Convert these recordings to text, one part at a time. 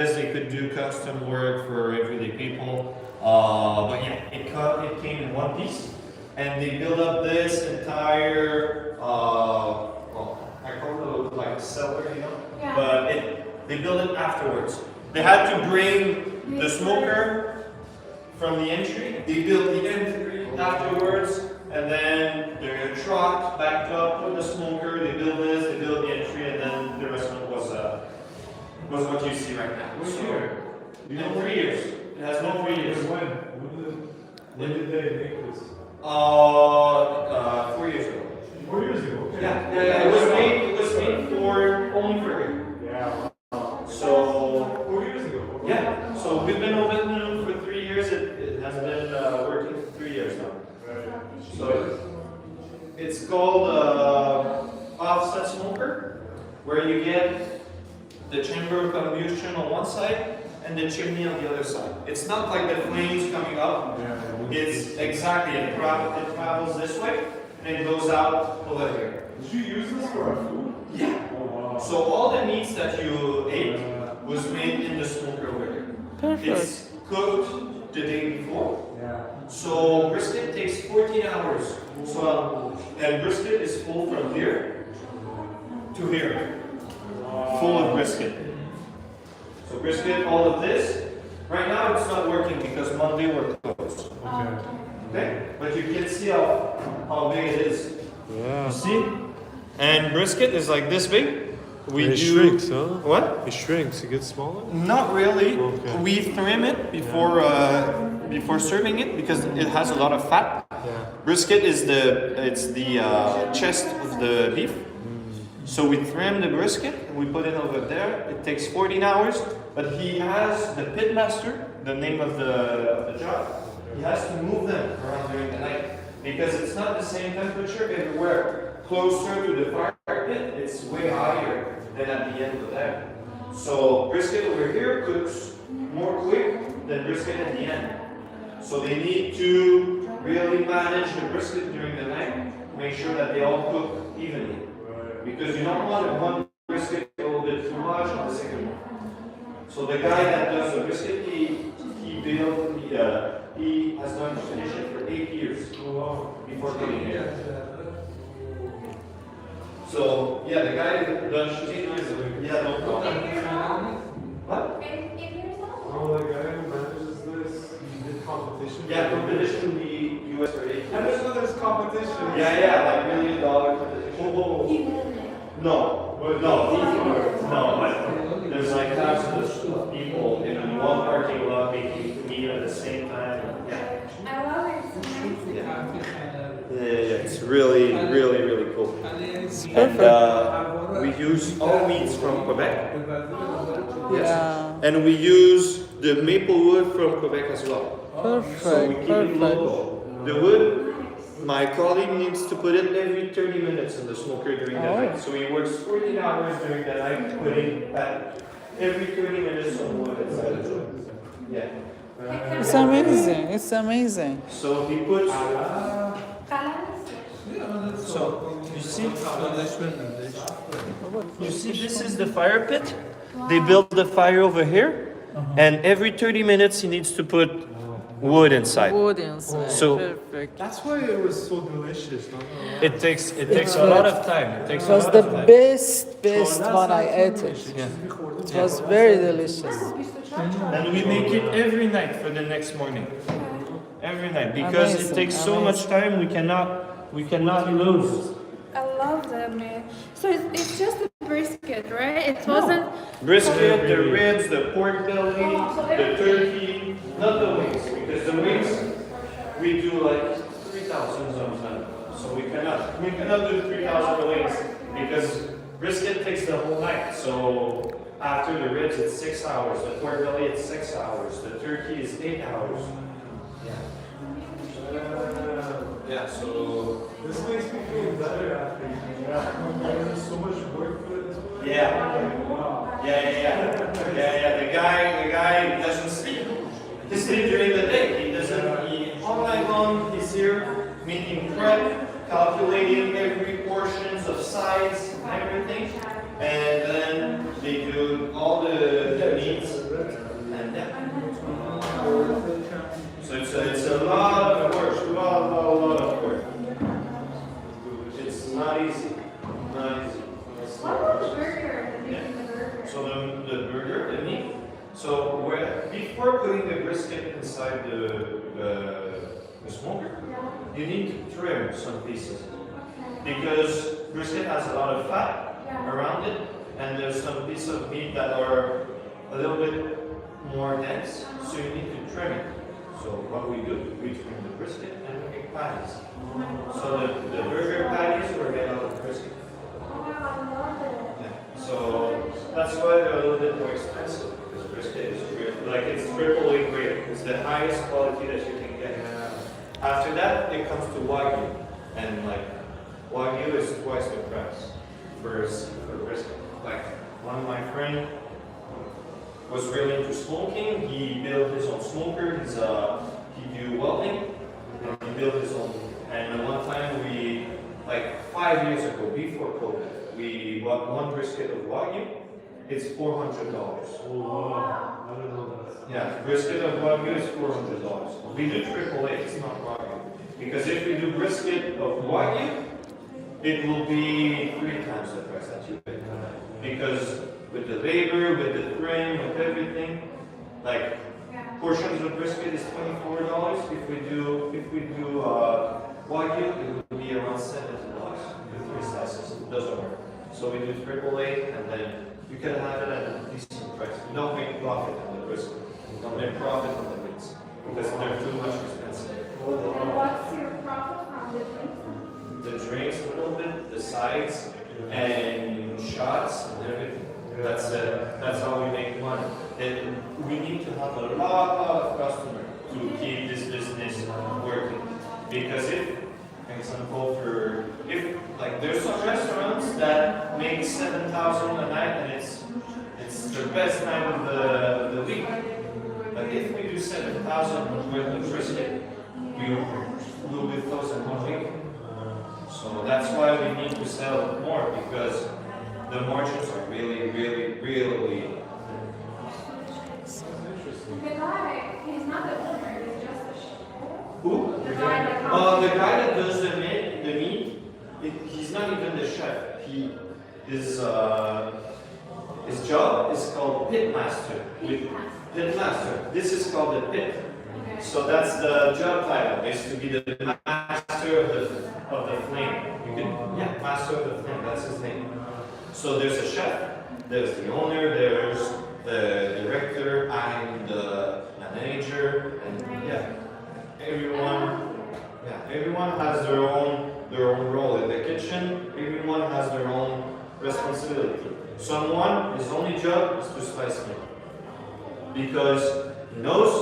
They could do custom work for everyday people. But yeah, it came in one piece. And they built up this entire, well, I call it like a cellar, you know? Yeah. But they built it afterwards. They had to bring the smoker from the entry. They built the entry afterwards. And then the truck backed up with the smoker. They built this, they built the entry, and then the restaurant was what you see right now. Which year? In 3 years. It has no 3 years. When did they make this? 4 years ago. 4 years ago. Okay. Yeah. It was made for only for here. Yeah. So 4 years ago. yeah. So we've been open for 3 years. It has been working for 3 years now. Right. So it's called offset smoker, where you get the chamber of combustion on one side and the chimney on the other side. It's not like the flames coming up. It's exactly, it travels this way and it goes out over here. Did you use this for our food? Yeah. Oh, wow. So all the meats that you ate was made in the smoker over here. Perfect. It's cooked the day before. Yeah. So brisket takes 14 hours. So, and brisket is full from here to here. Full of brisket. So brisket, all of this. Right now it's not working because Monday we're closed. Okay. Okay? But you can see how big it is. Yeah. You see? And brisket is like this big. It shrinks, huh? What? It shrinks. It gets smaller. Not really. Okay. We trim it before serving it because it has a lot of fat. Yeah. Brisket is the chest of the beef. So we trim the brisket and we put it over there. It takes 14 hours, but he has the pit master, the name of the job. He has to move them around during the night because it's not the same temperature everywhere. Closer to the fire pit, it's way higher than at the end of there. So brisket over here cooks more quick than brisket at the end. So they need to really manage the brisket during the night, make sure that they all cook evenly. Because you don't want one brisket a little bit too much on the second one. So the guy that does the brisket, he has done tradition for 8 years before coming here. So yeah, the guy that does 8 years ago. Yeah, no problem. What? Oh, the guy who manages this, he did competition. Yeah, competition in the US for 8 years. I didn't know there's competition. Yeah, like $1 million competition. No, but there's like thousands of people in one parking lot making meet at the same time. Yeah. I love it. It's amazing. Yeah, it's really cool. And we use all meats from Quebec. Yes. Yeah. And we use the maple wood from Quebec as well. So we Perfect. keep it local. The wood, my colleague needs to put it every 30 minutes in the smoker during the night. So he works 14 hours during the night, putting every 30 minutes on wood inside the wood. Yeah. It's amazing. It's amazing. So he puts. So you see, this is the fire pit. They build the fire over here, and every 30 minutes he needs to put wood inside. Wood inside. So- Perfect. That's why it was so delicious. It takes a lot of time. It takes It a was lot the of time. best one I ate it. It was very delicious. And we make it every night for the next morning. Every night because it Amazing, takes so much time. We cannot lose. I love that, man. So it's just the brisket, right? It wasn't. Brisket, the ribs, the pork belly, the turkey, not the wings, because the wings we do like 3,000 sometimes. So we cannot do 3,000 wings because brisket takes the whole night. So after the ribs it's 6 hours, the pork belly it's 6 hours, the turkey is 8 hours. Yeah, so This makes me feel better after eating. There's so much work for it as well. yeah. Yeah. The guy doesn't sleep. He sleeps during the day. He doesn't. All night long. He's here making prep, calculating every portions of size and everything, and then they do all the needs before putting the brisket inside the smoker, you need to trim some pieces because brisket has a lot of fat around it, and there's some pieces of meat that are a little bit more dense, so you need to trim it. So what we do, we trim the brisket and we make patties. So the burger patties were made out of brisket. Yeah. So that's why they're a little bit more expensive because brisket is like it's triple A grade. It's the highest quality that you can get. After that, it comes to Wagyu, and like Wagyu is twice the price for brisket. Like one of my friends was really into smoking. He built his own smoker. He do welding, and he built his own. And one time we, like 5 years ago, before COVID, we bought one brisket of Wagyu. It's $400. Oh, wow. I don't know that. Yeah, brisket of Wagyu is $400. We do triple A, it's not Wagyu. Because if we do brisket of Wagyu, it will be 3 times the price that you pay. Because with the labor, with the trim, with everything, like portions of brisket is $24. If we do Wagyu, it will be around $70 with 3 slices. It doesn't work. So we do triple A, and then you can have it at a decent price. You don't make profit on the brisket. You don't make profit on the meats because they're too much expensive. And what's your profit from the drink? The drinks a little bit, the sides, and shots and everything. That's how we make money. And we need to have a lot of customers to keep this business working. Because if like there's some restaurants that make 7,000 a night and it's the best night of the week. But if we do 7,000 worth of brisket, we will be closed in 1 week. So that's why we need to sell more because the margins are really. The guy, he's not the owner, he's just a chef. Who? The guy that The guy that does the meat, he's not even the chef. His job is called pit master. Pit master. This is called the pit. So that's the job title. Is to be the master of the flame. Master of the flame. That's his name. So there's a chef. There's the owner. There's the director. I'm the manager. And everyone has their own role in the kitchen. Everyone has their own responsibility. His only job is to slice meat. Because he knows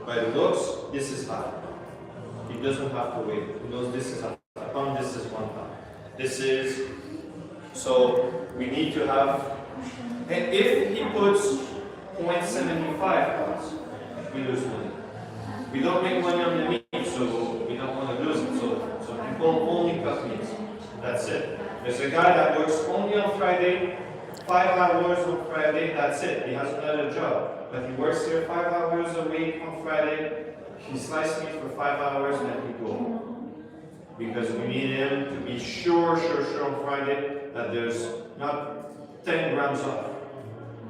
by the looks, this is half. He doesn't have to wait. He knows this is half a pound, this is 1 pound. So we need to have, and if he puts 0.75 pounds, we lose money. We don't make money on the meat, so we don't want to lose it. So people only cut meat. That's it. There's a guy that works only on Friday, 5 hours on Friday, that's it. He has another job. But he works here 5 hours a week on Friday. He slices meat for 5 hours and then he goes home. Because we need him to be sure on Friday that there's not 10 grams off.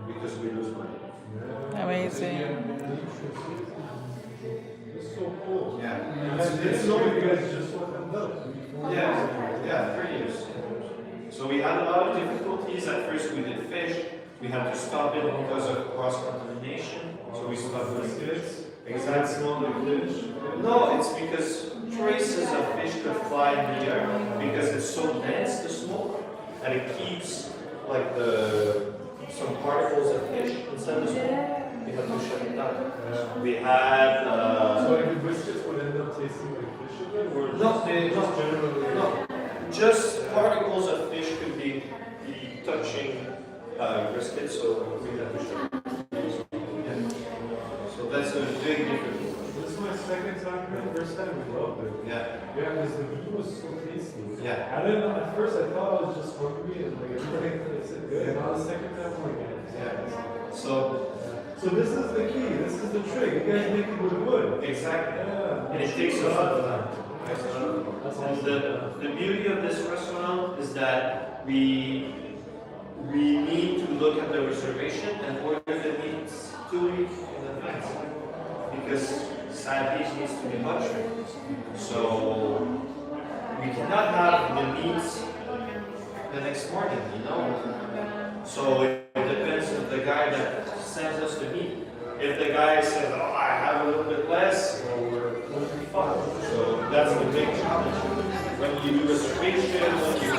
Because we lose money. Amazing. It's so cool. Yeah. It's so you guys just opened up. Yeah, 3 years. So we had a lot of difficulties. At first we did fish. We had to stop it because of cross-contamination. So we stopped doing fish. Exactly. Small fish. No, it's because traces of fish could fly in the air because it's so dense, the smoke, and it keeps like some particles of fish inside the smoke. We had to shut it down. We had So like the briskets would end up tasting like fish again? Or just generally? no, just particles of fish could be touching brisket, so we had to shut it down. So that's a big difference. This is my second time. The first time we loved it. Yeah. Yeah, because the meat was so tasty. Yeah. I didn't know, at first I thought I was just hungry and like everything tasted good. And now the second time I'm like, Yeah. So this is the key, this is the trick. You guys make it with wood. exactly. Yeah. And it takes a lot of time. That's And awesome. the beauty of this restaurant is that we need to look at the reservation and order the meats 2 weeks in advance. because sadly it needs to be butchered. So we cannot have the meat the next morning, you know. So it depends on the guy that sends us the meat. If the guy says, "Oh, I have a little bit less," well, we'll be fine. So that's the big challenge. When you do reservation, when you